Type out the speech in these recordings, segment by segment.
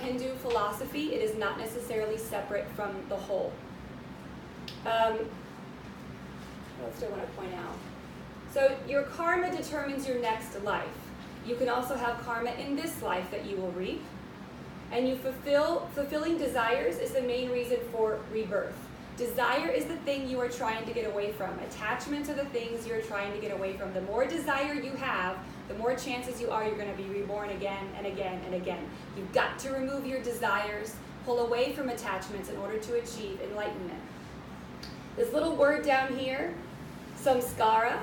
Hindu philosophy, it is not necessarily separate from the whole. What else do I want to point out? So your karma determines your next life. You can also have karma in this life that you will reap. And fulfilling desires is the main reason for rebirth. Desire is the thing you are trying to get away from. Attachments are the things you're trying to get away from. The more desire you have, the more chances you are you're going to be reborn again and again and again. You've got to remove your desires, pull away from attachments in order to achieve enlightenment. This little word down here, samskara.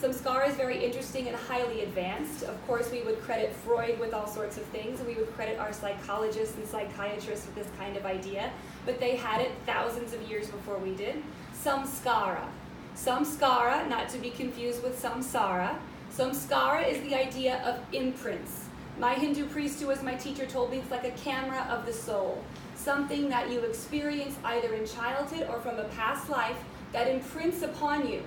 Samskara is very interesting and highly advanced. Of course, we would credit Freud with all sorts of things, and we would credit our psychologists and psychiatrists with this kind of idea, but they had it thousands of years before we did. Samskara. Samskara, not to be confused with samsara. Samskara is the idea of imprints. My Hindu priest who was my teacher told me it's like a camera of the soul. Something that you experience either in childhood or from a past life that imprints upon you.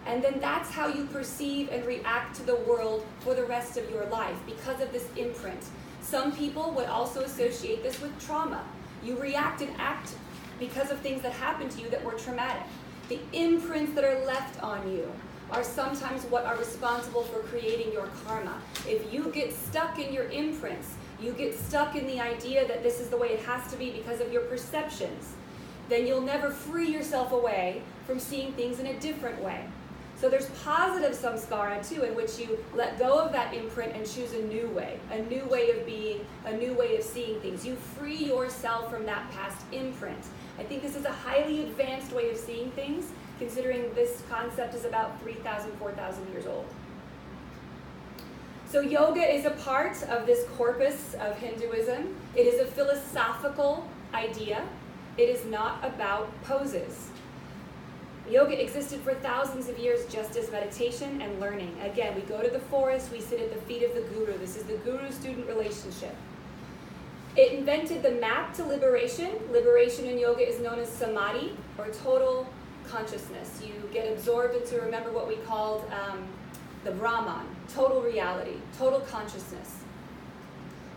And then that's how you perceive and react to the world for the rest of your life because of this imprint. Some people would also associate this with trauma. You react and act because of things that happened to you that were traumatic. The imprints that are left on you are sometimes what are responsible for creating your karma. If you get stuck in your imprints, you get stuck in the idea that this is the way it has to be because of your perceptions, then you'll never free yourself away from seeing things in a different way. So there's positive samskara too, in which you let go of that imprint and choose a new way of being, a new way of seeing things. You free yourself from that past imprint. I think this is a highly advanced way of seeing things, considering this concept is about 3,000, 4,000 years old. So yoga is a part of this corpus of Hinduism. It is a philosophical idea. It is not about poses. Yoga existed for thousands of years just as meditation and learning. Again, we go to the forest, we sit at the feet of the guru. This is the guru-student relationship. It invented the map to liberation. Liberation in yoga is known as samadhi, or total consciousness. You get absorbed into, remember what we called the Brahman, total reality, total consciousness.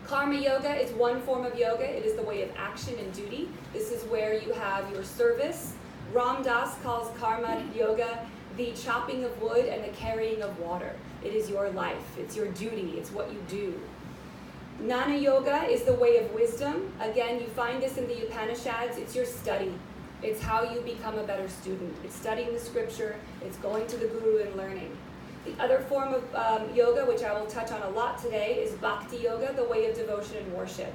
Karma yoga is one form of yoga. It is the way of action and duty. This is where you have your service. Ram Dass calls karma yoga the chopping of wood and the carrying of water. It is your life. It's your duty. It's what you do. Jnana yoga is the way of wisdom. Again, you find this in the Upanishads. It's your study. It's how you become a better student. It's studying the scripture. It's going to the guru and learning. The other form of yoga, which I will touch on a lot today, is bhakti yoga, the way of devotion and worship.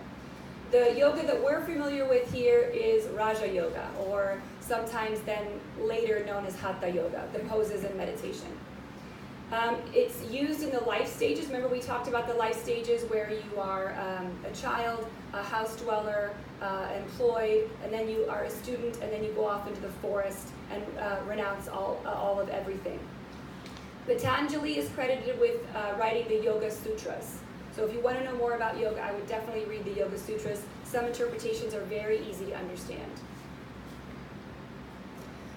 The yoga that we're familiar with here is Raja Yoga, or sometimes then later known as Hatha Yoga, the poses and meditation. It's used in the life stages. Remember we talked about the life stages where you are a child, a house dweller, employed, and then you are a student, and then you go off into the forest and renounce all of everything. Patanjali is credited with writing the Yoga Sutras. So if you want to know more about yoga, I would definitely read the Yoga Sutras. Some interpretations are very easy to understand.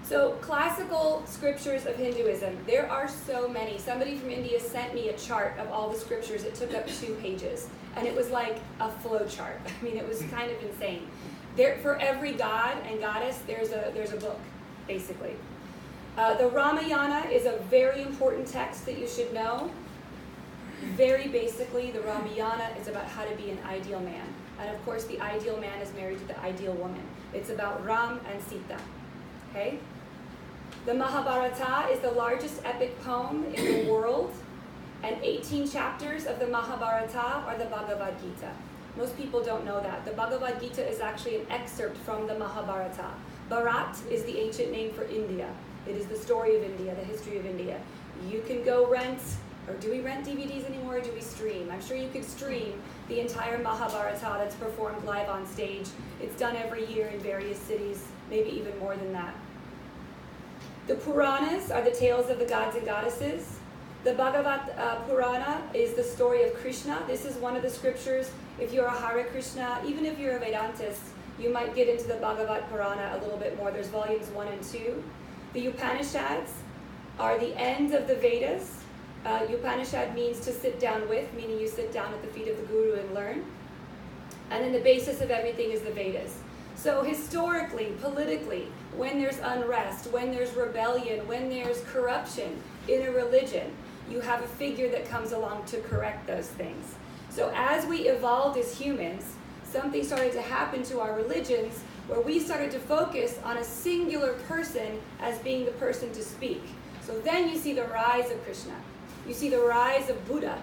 So classical scriptures of Hinduism, there are so many. Somebody from India sent me a chart of all the scriptures. It took up 2 pages, and it was like a flow chart. I mean, it was kind of insane. There, for every god and goddess, there's a book, basically. The Ramayana is a very important text that you should know. Very basically, the Ramayana is about how to be an ideal man. And of course, the ideal man is married to the ideal woman. It's about Ram and Sita. Okay? The Mahabharata is the largest epic poem in the world, and 18 chapters of the Mahabharata are the Bhagavad Gita. Most people don't know that. The Bhagavad Gita is actually an excerpt from the Mahabharata. Bharat is the ancient name for India. It is the story of India, the history of India. You can go rent, or do we rent DVDs anymore, or do we stream? I'm sure you could stream the entire Mahabharata that's performed live on stage. It's done every year in various cities, maybe even more than that. The Puranas are the tales of the gods and goddesses. The Bhagavad Purana is the story of Krishna. This is one of the scriptures. If you're a Hare Krishna, even if you're a Vedantist, you might get into the Bhagavad Purana a little bit more. There's volumes 1 and 2. The Upanishads are the end of the Vedas. Upanishad means to sit down with, meaning you sit down at the feet of the guru and learn. And then the basis of everything is the Vedas. So historically, politically, when there's unrest, when there's rebellion, when there's corruption in a religion, you have a figure that comes along to correct those things. So as we evolved as humans, something started to happen to our religions where we started to focus on a singular person as being the person to speak. So then you see the rise of Krishna. You see the rise of Buddha.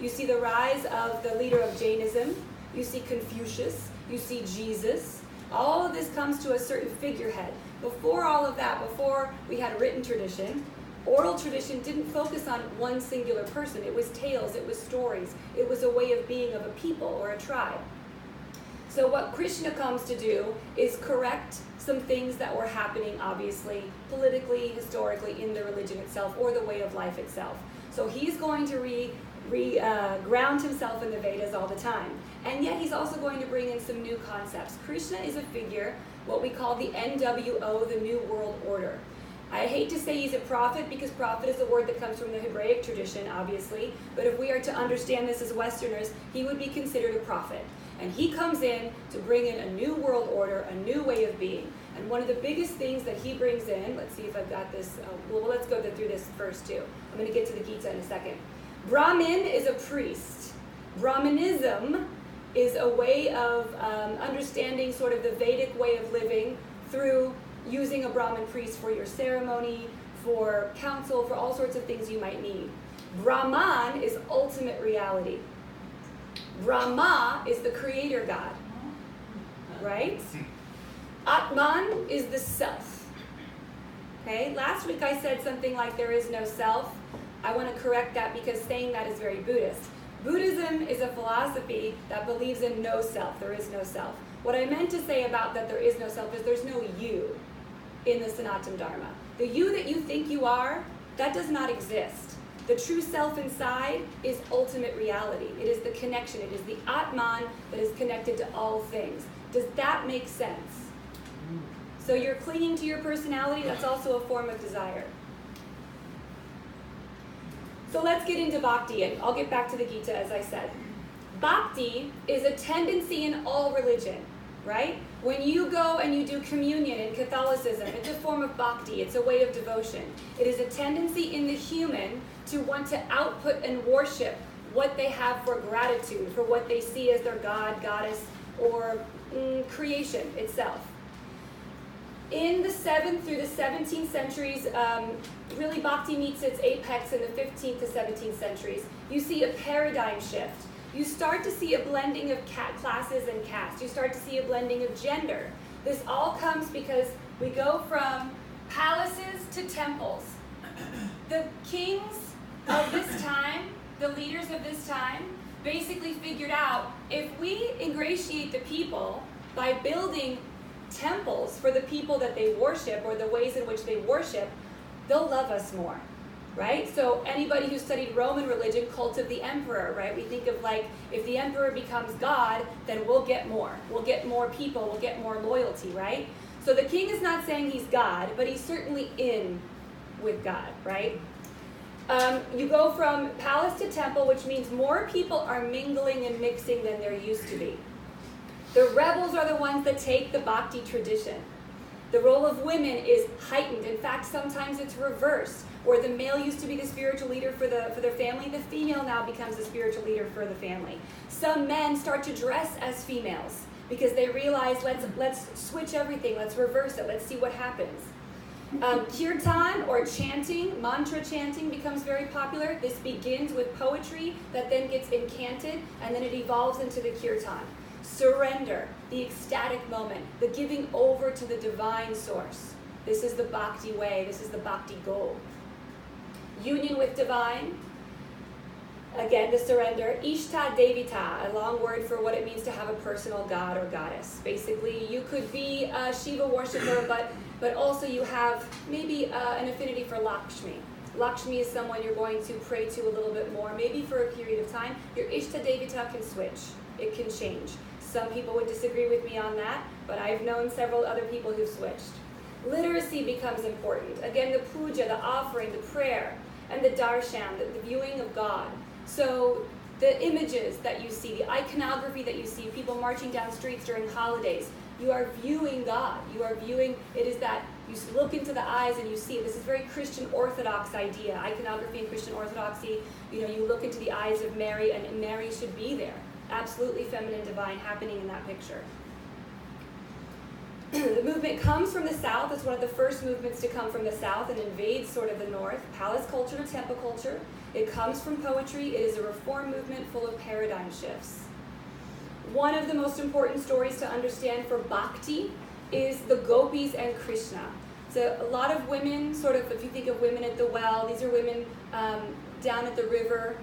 You see the rise of the leader of Jainism. You see Confucius. You see Jesus. All of this comes to a certain figurehead. Before all of that, before we had written tradition, oral tradition didn't focus on one singular person. It was tales, it was stories, it was a way of being of a people or a tribe. So what Krishna comes to do is correct some things that were happening, obviously, politically, historically, in the religion itself, or the way of life itself. So he's going to ground himself in the Vedas all the time. And yet he's also going to bring in some new concepts. Krishna is a figure, what we call the NWO, the New World Order. I hate to say he's a prophet because prophet is a word that comes from the Hebraic tradition, obviously. But if we are to understand this as Westerners, he would be considered a prophet. And he comes in to bring in a new world order, a new way of being. And one of the biggest things that he brings in, let's see if I've got this, well, let's go through this first too. I'm going to get to the Gita in a second. Brahmin is a priest. Brahmanism is a way of understanding sort of the Vedic way of living through using a Brahmin priest for your ceremony, for counsel, for all sorts of things you might need. Brahman is ultimate reality. Brahma is the creator God, right? Atman is the self. Okay, last week I said something like there is no self. I want to correct that because saying that is very Buddhist. Buddhism is a philosophy that believes in no self. There is no self. What I meant to say about that there is no self is there's no you in the Sanatana Dharma. The you that you think you are, that does not exist. The true self inside is ultimate reality. It is the connection. It is the Atman that is connected to all things. Does that make sense? So you're clinging to your personality, that's also a form of desire. So let's get into bhakti, and I'll get back to the Gita as I said. Bhakti is a tendency in all religion, right? When you go and you do communion in Catholicism, it's a form of bhakti, it's a way of devotion. It is a tendency in the human to want to output and worship what they have for gratitude, for what they see as their god, goddess, or creation itself. In the 7th through the 17th centuries, really bhakti meets its apex in the 15th to 17th centuries. You see a paradigm shift. You start to see a blending of classes and castes. You start to see a blending of gender. This all comes because we go from palaces to temples. The kings of this time, the leaders of this time, basically figured out if we ingratiate the people by building temples for the people that they worship or the ways in which they worship, they'll love us more, right? So anybody who studied Roman religion, cult of the emperor, right? We think of like, if the emperor becomes God, then we'll get more. We'll get more people, we'll get more loyalty, right? So the king is not saying he's God, but he's certainly in with God, right? You go from palace to temple, which means more people are mingling and mixing than there used to be. The rebels are the ones that take the bhakti tradition. The role of women is heightened. In fact, sometimes it's reversed, where the male used to be the spiritual leader for their family, the female now becomes the spiritual leader for the family. Some men start to dress as females because they realize, let's switch everything, let's reverse it, let's see what happens. Kirtan or chanting, mantra chanting becomes very popular. This begins with poetry that then gets incanted and then it evolves into the kirtan. Surrender, the ecstatic moment, the giving over to the divine source. This is the bhakti way, this is the bhakti goal. Union with divine, again the surrender. Ishta devita, a long word for what it means to have a personal god or goddess. Basically, you could be a Shiva worshiper, but also you have maybe an affinity for Lakshmi. Lakshmi is someone you're going to pray to a little bit more, maybe for a period of time. Your Ishta devita can switch, it can change. Some people would disagree with me on that, but I've known several other people who've switched. Literacy becomes important. Again, the puja, the offering, the prayer, and the darshan, the viewing of God. So The images that you see, the iconography that you see, people marching down streets during holidays, you are viewing God. You are viewing, it is that you look into the eyes and you see it. This is very Christian Orthodox idea. Iconography and Christian Orthodoxy, you look into the eyes of Mary, and Mary should be there. Absolutely feminine, divine happening in that picture. The movement comes from the south. It's one of the first movements to come from the south and invades sort of the north. Palace culture to temple culture. It comes from poetry. It is a reform movement full of paradigm shifts. One of the most important stories to understand for bhakti is the gopis and Krishna. So a lot of women, sort of, if you think of women at the well, these are women down at the river,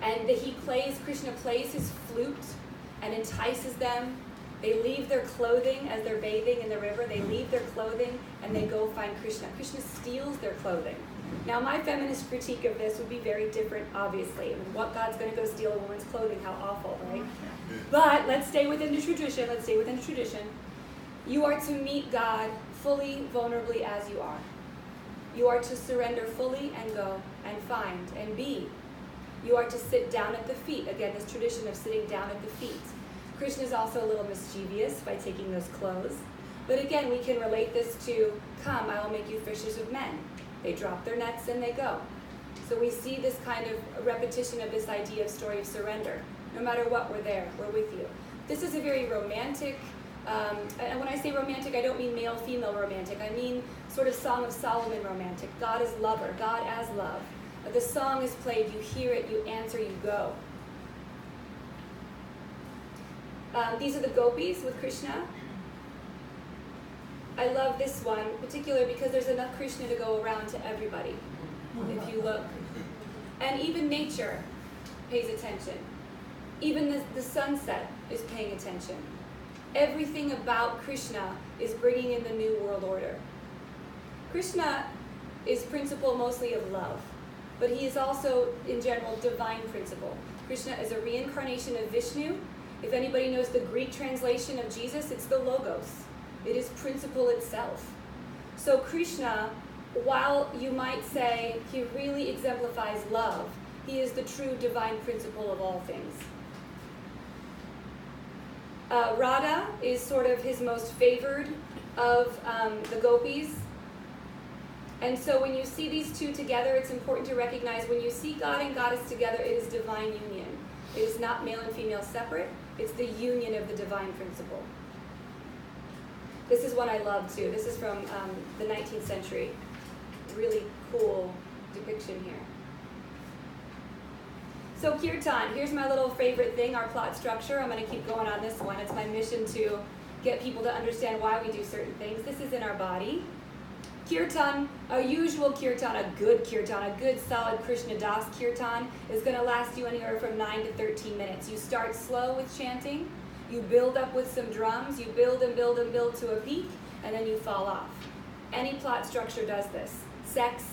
and Krishna plays his flute and entices them. They leave their clothing as they're bathing in the river. They leave their clothing and they go find Krishna. Krishna steals their clothing. Now, my feminist critique of this would be very different, obviously. I mean, what God's going to go steal a woman's clothing? How awful, right? But let's stay within the tradition. You are to meet God fully, vulnerably as you are. You are to surrender fully and go and find and be. You are to sit down at the feet. Again, this tradition of sitting down at the feet. Krishna is also a little mischievous by taking those clothes. But again, we can relate this to, come, I will make you fishers of men. They drop their nets and they go. So we see this kind of repetition of this idea of story of surrender. No matter what, we're there, we're with you. This is a very romantic, and when I say romantic, I don't mean male-female romantic. I mean sort of Song of Solomon romantic. God as lover, God as love. The song is played, you hear it, you answer, you go. These are the gopis with Krishna. I love this one, particularly because there's enough Krishna to go around to everybody, if you look. And even nature pays attention. Even the sunset is paying attention. Everything about Krishna is bringing in the new world order. Krishna is principle mostly of love, but he is also, in general, divine principle. Krishna is a reincarnation of Vishnu. If anybody knows the Greek translation of Jesus, it's the Logos. It is principle itself. So Krishna, while you might say he really exemplifies love, he is the true divine principle of all things. Radha is sort of his most favored of the gopis. And so when you see these two together, it's important to recognize when you see God and Goddess together, it is divine union. It is not male and female separate. It's the union of the divine principle. This is one I love too. This is from the 19th century. Really cool depiction here. So kirtan, here's my little favorite thing, our plot structure. I'm going to keep going on this one. It's my mission to get people to understand why we do certain things. This is in our body. Kirtan, a usual kirtan, a good solid Krishna Das kirtan is going to last you anywhere from 9 to 13 minutes. You start slow with chanting. You build up with some drums. You build and build and build to a peak, and then you fall off. Any plot structure does this. Sex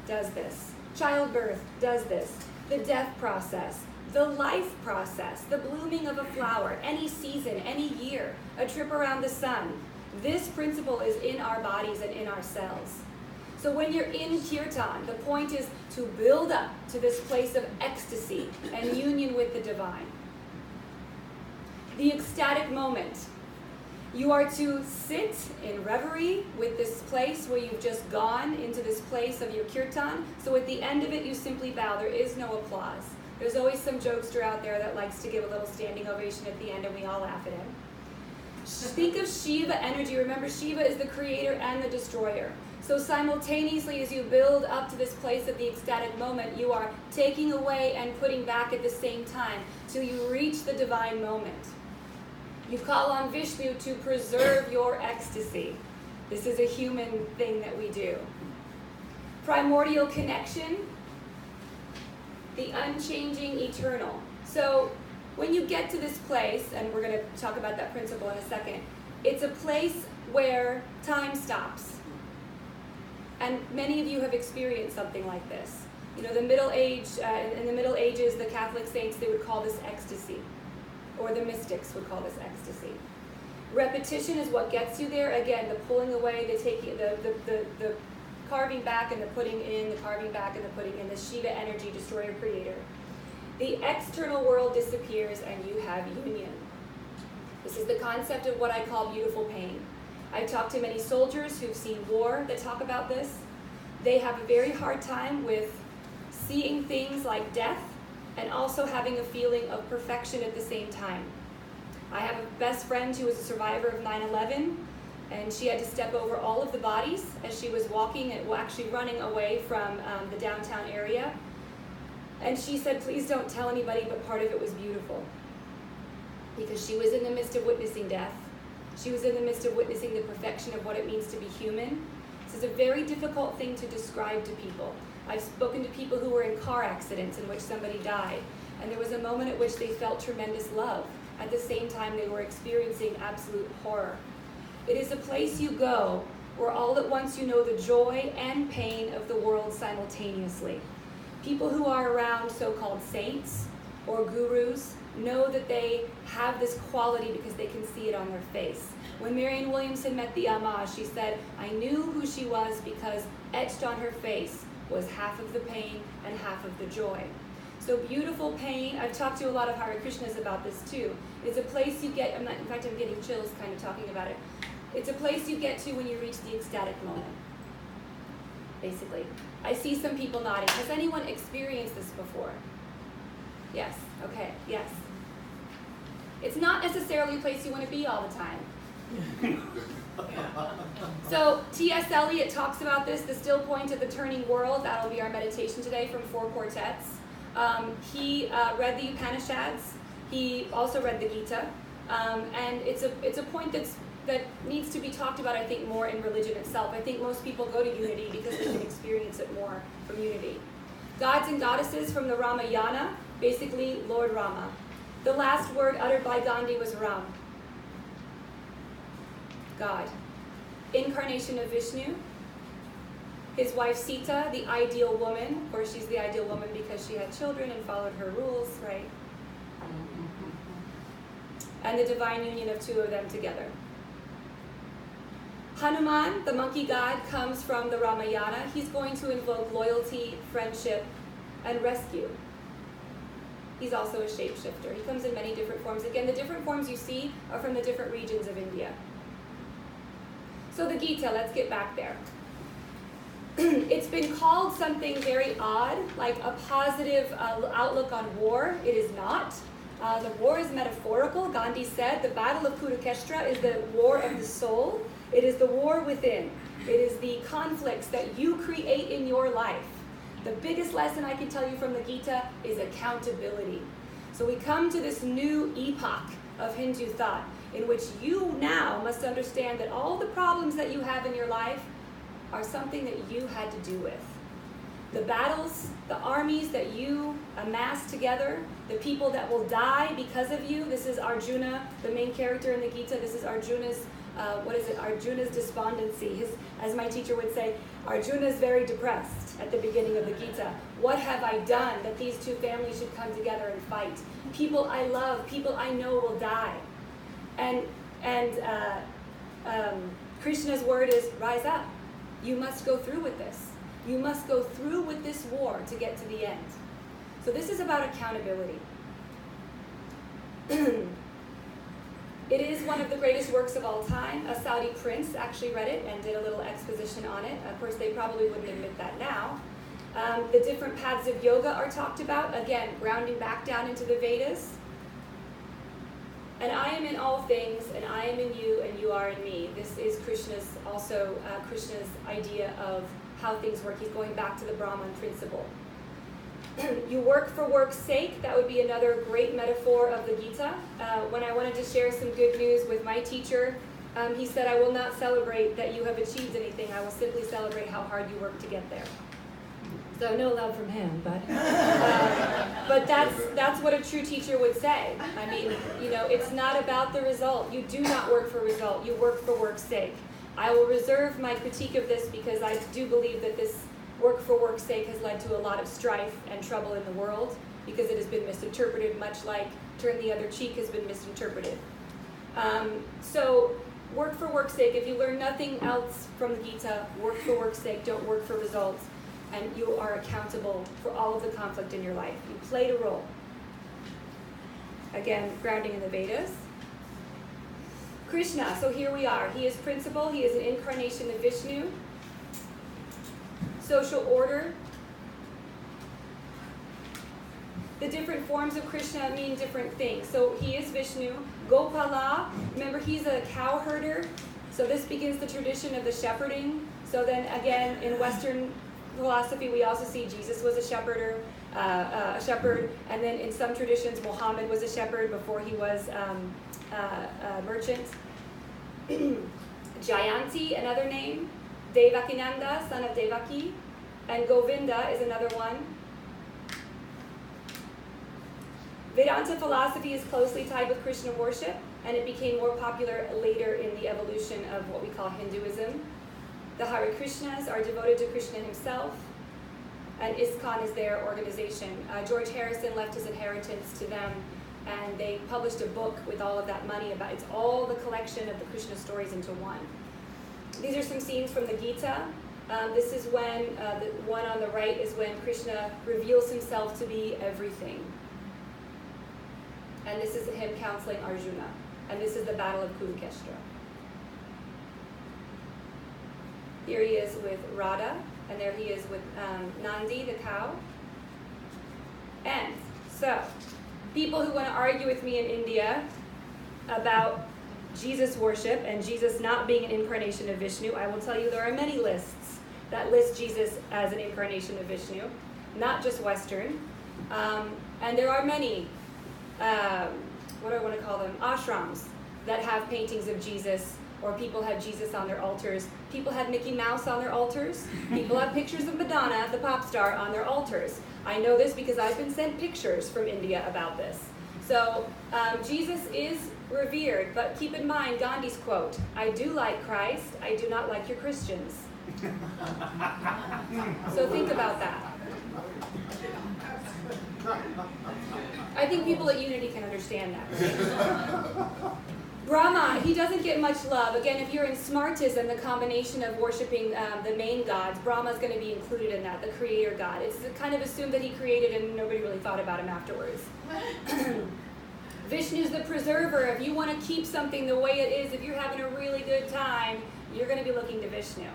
does this. Childbirth does this. The death process, the life process, the blooming of a flower, any season, any year, a trip around the sun. This principle is in our bodies and in our cells. So when you're in kirtan, the point is to build up to this place of ecstasy and union with the divine. The ecstatic moment. You are to sit in reverie with this place where you've just gone into this place of your kirtan. So at the end of it, you simply bow. There is no applause. There's always some jokester out there that likes to give a little standing ovation at the end, and we all laugh at him. Think of Shiva energy. Remember, Shiva is the creator and the destroyer. So simultaneously, as you build up to this place of the ecstatic moment, you are taking away and putting back at the same time till you reach the divine moment. You call on Vishnu to preserve your ecstasy. This is a human thing that we do. Primordial connection, the unchanging eternal. So when you get to this place, and we're going to talk about that principle in a second, it's a place where time stops. And many of you have experienced something like this. You know, in the Middle Ages, the Catholic saints, they would call this ecstasy. Or the mystics would call this ecstasy. Repetition is what gets you there. Again, the pulling away, the carving back and the putting in, the carving back and the putting in, the Shiva energy, destroyer, creator. The external world disappears and you have union. This is the concept of what I call beautiful pain. I've talked to many soldiers who've seen war that talk about this. They have a very hard time with seeing things like death and also having a feeling of perfection at the same time. I have a best friend who was a survivor of 9/11, and she had to step over all of the bodies as she was walking and actually running away from the downtown area. And she said, please don't tell anybody, but part of it was beautiful. Because she was in the midst of witnessing death. She was in the midst of witnessing the perfection of what it means to be human. This is a very difficult thing to describe to people. I've spoken to people who were in car accidents in which somebody died, and there was a moment at which they felt tremendous love. At the same time, they were experiencing absolute horror. It is a place you go where all at once you know the joy and pain of the world simultaneously. People who are around so-called saints or gurus know that they have this quality because they can see it on their face. When Marianne Williamson met the Amma, she said, I knew who she was because etched on her face was half of the pain and half of the joy. So beautiful pain, I've talked to a lot of Hare Krishnas about this too. It's a place you get, in fact I'm getting chills kind of talking about it. It's a place you get to when you reach the ecstatic moment, basically. I see some people nodding. Has anyone experienced this before? Yes, okay, yes. It's not necessarily a place you want to be all the time. So T.S. Eliot talks about this, the still point of the turning world. That'll be our meditation today from 4 quartets. He read the Upanishads. He also read the Gita. And it's a point that needs to be talked about, I think, more in religion itself. I think most people go to unity because they can experience it more from unity. Gods and goddesses from the Ramayana, basically Lord Rama. The last word uttered by Gandhi was Ram, God. Incarnation of Vishnu. His wife Sita, the ideal woman. Of course, she's the ideal woman because she had children and followed her rules, right? And the divine union of 2 of them together. Hanuman, the monkey god, comes from the Ramayana. He's going to invoke loyalty, friendship, and rescue. He's also a shapeshifter. He comes in many different forms. Again, the different forms you see are from the different regions of India. So the Gita, let's get back there. It's been called something very odd, like a positive outlook on war. It is not. The war is metaphorical. Gandhi said the battle of Kurukshetra is the war of the soul. It is the war within. It is the conflicts that you create in your life. The biggest lesson I can tell you from the Gita is accountability. So we come to this new epoch of Hindu thought in which you now must understand that all the problems that you have in your life are something that you had to do with. The battles, the armies that you amass together, the people that will die because of you. This is Arjuna, the main character in the Gita. This is Arjuna's, Arjuna's despondency. As my teacher would say, Arjuna is very depressed at the beginning of the Gita. What have I done that these 2 families should come together and fight? People I love, people I know will die. And Krishna's word is, rise up. You must go through with this. You must go through with this war to get to the end. So this is about accountability. It is one of the greatest works of all time. A Saudi prince actually read it and did a little exposition on it. Of course, they probably wouldn't admit that now. The different paths of yoga are talked about. Again, grounding back down into the Vedas. And I am in all things, and I am in you, and you are in me. This is Krishna's idea of how things work. He's going back to the Brahman principle. You work for work's sake. That would be another great metaphor of the Gita. When I wanted to share some good news with my teacher, he said, I will not celebrate that you have achieved anything. I will simply celebrate how hard you work to get there. So no love from him, but that's what a true teacher would say. I mean, it's not about the result. You do not work for result. You work for work's sake. I will reserve my critique of this because I do believe that this work for work's sake has led to a lot of strife and trouble in the world because it has been misinterpreted, much like turn the other cheek has been misinterpreted. So work for work's sake. If you learn nothing else from the Gita, work for work's sake. Don't work for results. And you are accountable for all of the conflict in your life. You played a role. Again, grounding in the Vedas. Krishna, so here we are. He is principle, he is an incarnation of Vishnu. Social order. The different forms of Krishna mean different things. So he is Vishnu. Gopala, remember he's a cow herder. So this begins the tradition of the shepherding. So then again, in Western philosophy, we also see Jesus was a shepherd. And then in some traditions, Muhammad was a shepherd before he was a merchant. Jayanti, another name. Devakinanda, son of Devaki. And Govinda is another one. Vedanta philosophy is closely tied with Krishna worship, and it became more popular later in the evolution of what we call Hinduism. The Hare Krishnas are devoted to Krishna himself, and ISKCON is their organization. George Harrison left his inheritance to them, and they published a book with all of that money about it's all the collection of the Krishna stories into one. These are some scenes from the Gita. This is when, the one on the right is when Krishna reveals himself to be everything. And this is him counseling Arjuna. And this is the Battle of Kurukshetra. Here he is with Radha, and there he is with Nandi, the cow. And so, people who want to argue with me in India about Jesus worship and Jesus not being an incarnation of Vishnu, I will tell you there are many lists that list Jesus as an incarnation of Vishnu, not just Western. And there are many, what do I want to call them, ashrams that have paintings of Jesus, or people have Jesus on their altars. People have Mickey Mouse on their altars. People have pictures of Madonna, the pop star, on their altars. I know this because I've been sent pictures from India about this. So Jesus is revered, but keep in mind Gandhi's quote, "I do like Christ, I do not like your Christians." So think about that. I think people at Unity can understand that. Brahma, he doesn't get much love. Again, if you're in Smartism, the combination of worshiping the main gods, Brahma is going to be included in that, the creator god. It's kind of assumed that he created and nobody really thought about him afterwards. Vishnu's the preserver. If you want to keep something the way it is, if you're having a really good time, you're going to be looking to Vishnu.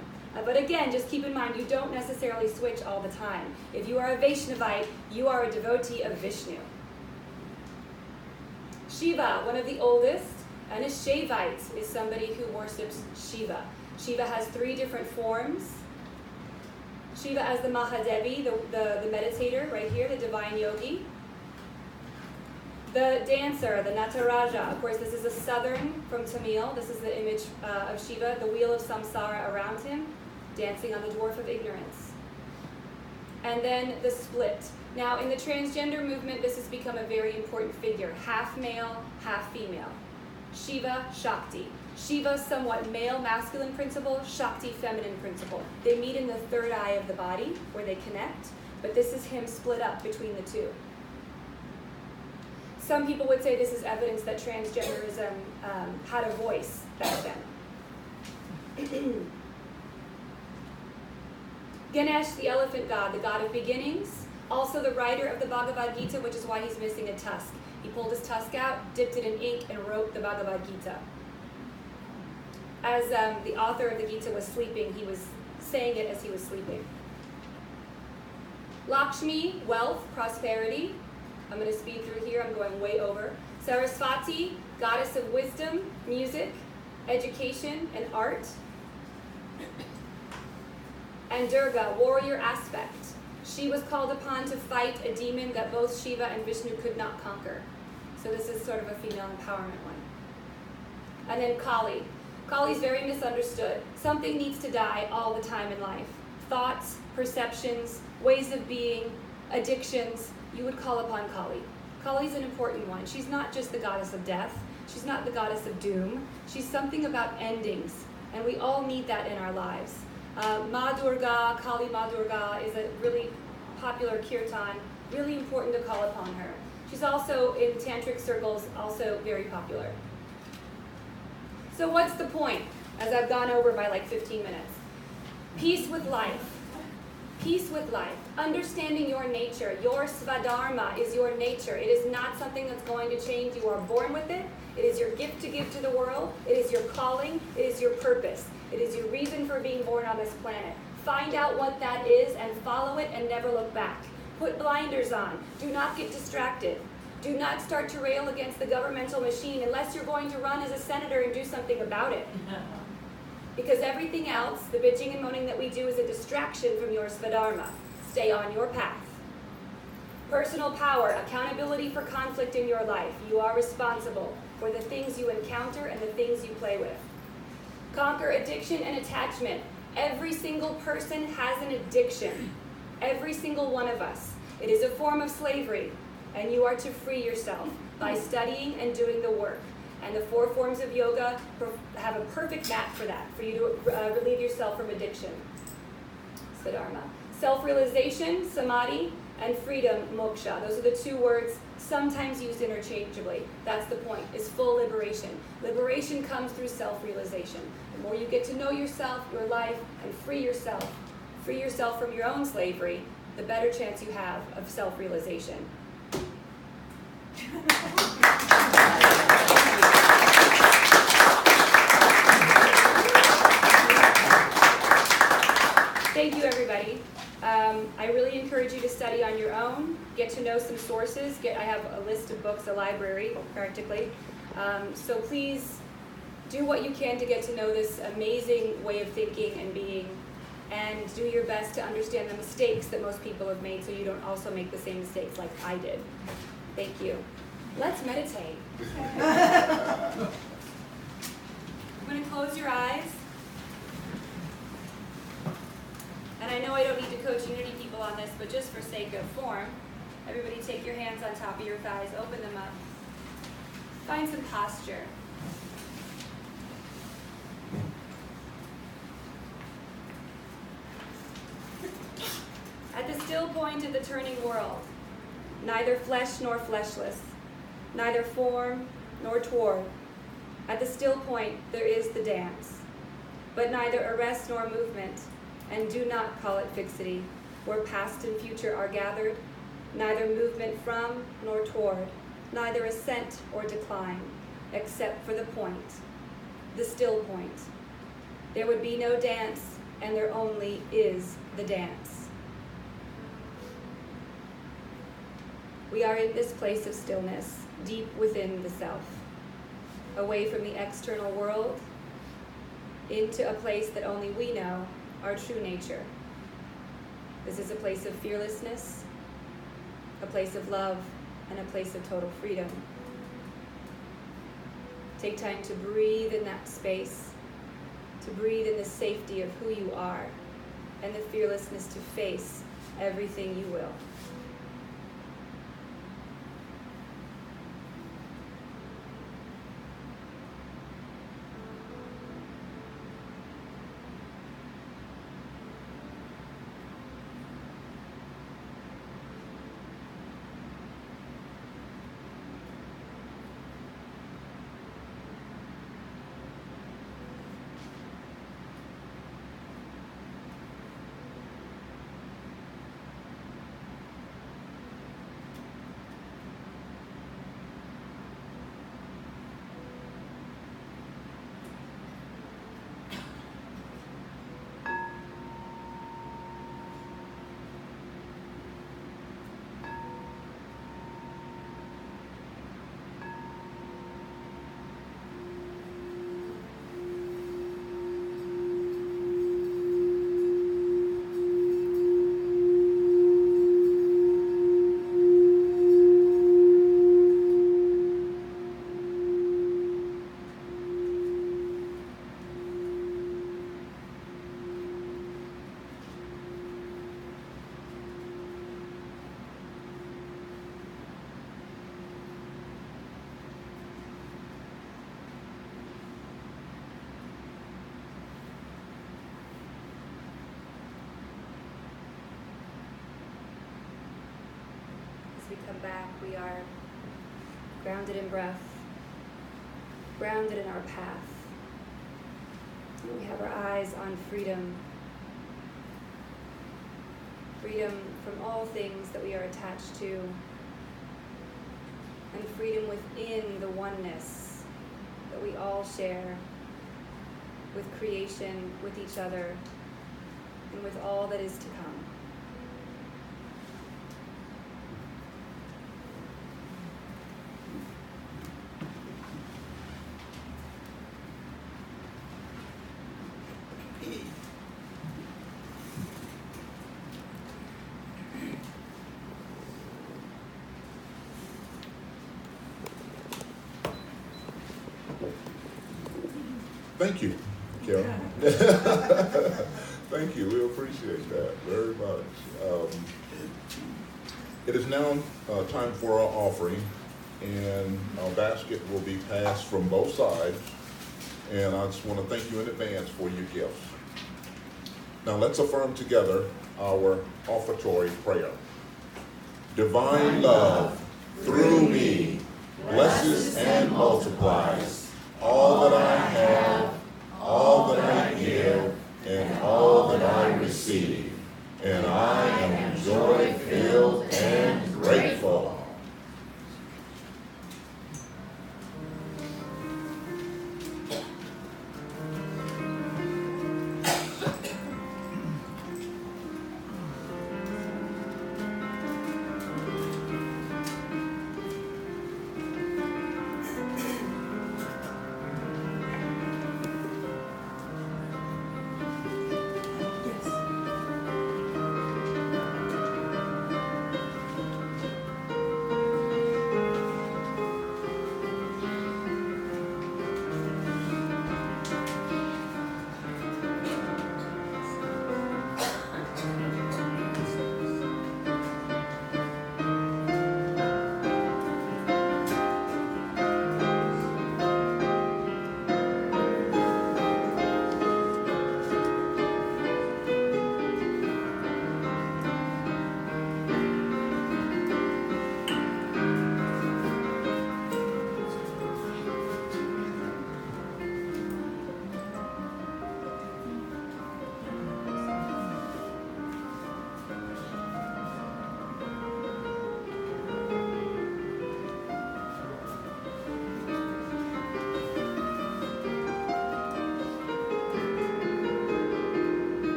But again, just keep in mind, you don't necessarily switch all the time. If you are a Vaishnavite, you are a devotee of Vishnu. Shiva, one of the oldest, and a Shaivite is somebody who worships Shiva. Shiva has 3 different forms. Shiva as the Mahadevi, the meditator, right here, the divine yogi. The dancer, the Nataraja. Of course, this is a southern from Tamil. This is the image of Shiva, the wheel of samsara around him, dancing on the dwarf of ignorance. And then the split. Now, in the transgender movement, this has become a very important figure. Half male, half female. Shiva, Shakti. Shiva, somewhat male, masculine principle. Shakti, feminine principle. They meet in the third eye of the body, where they connect. But this is him split up between the two. Some people would say this is evidence that transgenderism had a voice back then. Ganesh, the elephant god, the god of beginnings. Also the writer of the Bhagavad Gita, which is why he's missing a tusk. He pulled his tusk out, dipped it in ink, and wrote the Bhagavad Gita. As the author of the Gita was sleeping, he was saying it as he was sleeping. Lakshmi, wealth, prosperity. I'm going to speed through here, I'm going way over. Saraswati, goddess of wisdom, music, education, and art. And Durga, warrior aspect. She was called upon to fight a demon that both Shiva and Vishnu could not conquer. So this is sort of a female empowerment one. And then Kali. Kali is very misunderstood. Something needs to die all the time in life. Thoughts, perceptions, ways of being, addictions. You would call upon Kali. Kali's an important one. She's not just the goddess of death. She's not the goddess of doom. She's something about endings. And we all need that in our lives. Ma Durga, Kali Ma Durga, is a really popular kirtan, really important to call upon her. She's also, in tantric circles, also very popular. So what's the point, as I've gone over by like 15 minutes? Peace with life. Peace with life. Understanding your nature, your svadharma is your nature. It is not something that's going to change. You are born with it. It is your gift to give to the world. It is your calling. It is your purpose. It is your reason for being born on this planet. Find out what that is and follow it and never look back. Put blinders on. Do not get distracted. Do not start to rail against the governmental machine unless you're going to run as a senator and do something about it. Because everything else, the bitching and moaning that we do, is a distraction from your svadharma. Stay on your path. Personal power, accountability for conflict in your life. You are responsible for the things you encounter and the things you play with. Conquer addiction and attachment. Every single person has an addiction. Every single one of us. It is a form of slavery, and you are to free yourself by studying and doing the work. And the 4 forms of yoga have a perfect match for that, for you to relieve yourself from addiction. Svadharma. Self-realization, samadhi, and freedom, moksha. Those are the 2 words sometimes used interchangeably. That's the point, is full liberation. Liberation comes through self-realization. The more you get to know yourself, your life, and free yourself from your own slavery, the better chance you have of self-realization. Thank you, everybody. I really encourage you to study on your own, get to know some sources. I have a list of books, a library, practically. So please do what you can to get to know this amazing way of thinking and being, and do your best to understand the mistakes that most people have made so you don't also make the same mistakes like I did. Thank you. Let's meditate. I'm going to close your eyes. And I know I don't need to coach Unity people on this, but just for sake of form, everybody take your hands on top of your thighs, open them up. Find some posture. At the still point of the turning world, neither flesh nor fleshless, neither form nor toward. At the still point there is the dance, but neither arrest nor movement, and do not call it fixity, where past and future are gathered, neither movement from nor toward, neither ascent or decline, except for the point, the still point. There would be no dance, and there only is the dance. We are in this place of stillness, deep within the self, away from the external world, into a place that only we know, our true nature. This is a place of fearlessness, a place of love, and a place of total freedom. Take time to breathe in that space, to breathe in the safety of who you are, and the fearlessness to face everything you will. As we come back, we are grounded in breath, grounded in our path. And we have our eyes on freedom freedom from all things that we are attached to, and freedom within the oneness that we all share with creation, with each other, and with all that is to come. Thank you, Karen. Thank you. We appreciate that very much. It is now time for our offering, and our basket will be passed from both sides. And I just want to thank you in advance for your gifts. Now let's affirm together our offertory prayer. Divine love, through me, blesses and multiplies all that I have, all that I give, and all that I receive. And I am joy-filled and grateful.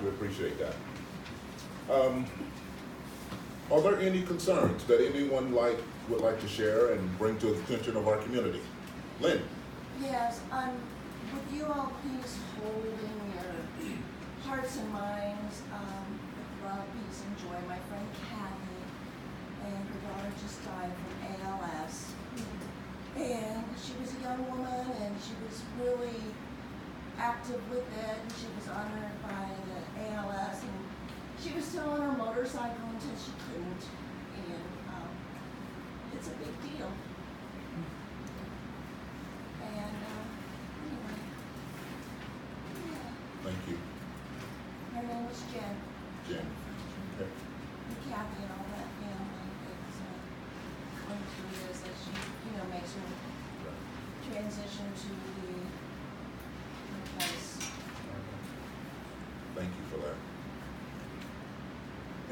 Appreciate that. Are there any concerns that anyone would like to share and bring to the attention of our community? Lynn? Yes, would you all please hold in your hearts and minds with love, peace, and joy, my friend Kathy, and her daughter just died from ALS. And she was a young woman, and she was really active with it, and she was honored by the ALS, and she was still on her motorcycle until she couldn't, and it's a big deal. And anyway, yeah. Thank you. Her name was Jen. Jen. Okay. And Kathy and all that family is going through this as she, makes her transition to the place. Thank you for that.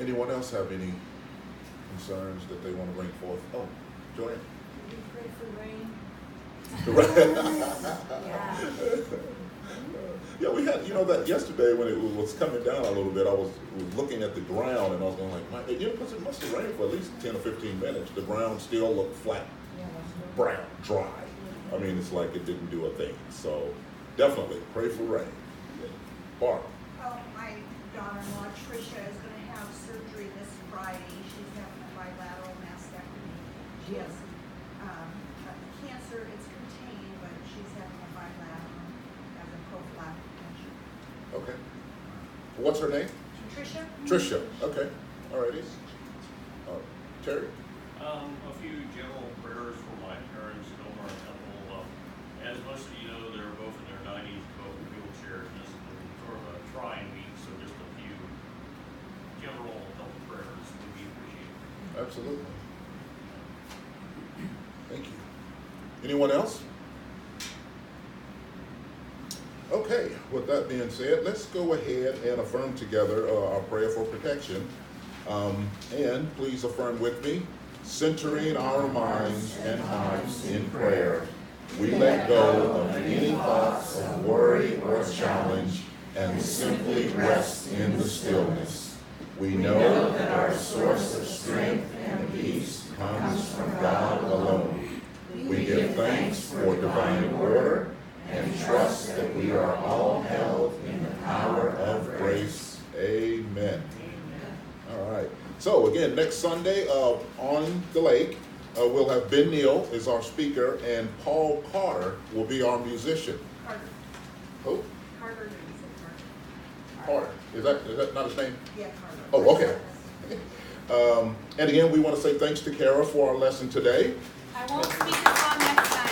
Anyone else have any concerns that they want to bring forth? Oh, Joanne. We pray for rain. Yeah. Yeah, we had, that yesterday when it was coming down a little bit, I was looking at the ground and I was going like, because it must have rained for at least 10 or 15 minutes. The ground still looked flat, brown, dry. I mean, it's like it didn't do a thing. So definitely pray for rain. Barb. Oh, my daughter-in-law Tricia is going to have surgery this Friday. She's having a bilateral mastectomy. She has cancer. It's contained, but she's having a bilateral as a prophylactic measure. Okay. What's her name? Tricia? Tricia. Okay. Alrighty. Terry? A few general prayers for my parents, Omar and Temple. As most of you know, they're both in their 90s, both in wheelchairs. This is sort of a trying week, so just a few Absolutely. Thank you. Anyone else? Okay, with that being said, let's go ahead and affirm together our prayer for protection. And please affirm with me, centering our minds and hearts in prayer. We let go of any thoughts of worry or challenge and simply rest in the stillness. We know that our source of strength and peace comes from God alone. We give thanks for divine order and trust that we are all held in the power of grace. Amen. All right. So again, next Sunday on the lake, we'll have Ben Neal as our speaker, and Paul Carter will be our musician. Carter. Who? Carter, did you say Carter? Carter. Is that not his name? Yeah, Carter. Oh, okay. And again, we want to say thanks to Kara for our lesson today. I won't speak the song next time.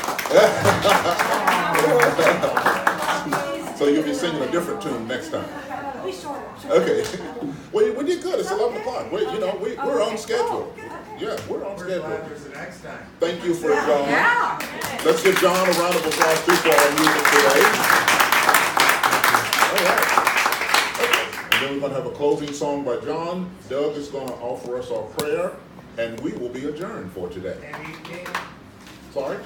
So you'll be singing a different tune next time. Be shorter. Okay. Well, we did good. It's 11 o'clock. We're on schedule. Yeah, we're on schedule. There's the next time. Thank you for John. Yeah. Let's give John a round of applause too for our music today. All right. Okay. And then we're going to have a closing song by John. Doug is going to offer us our prayer, and we will be adjourned for today. And he came. Sorry?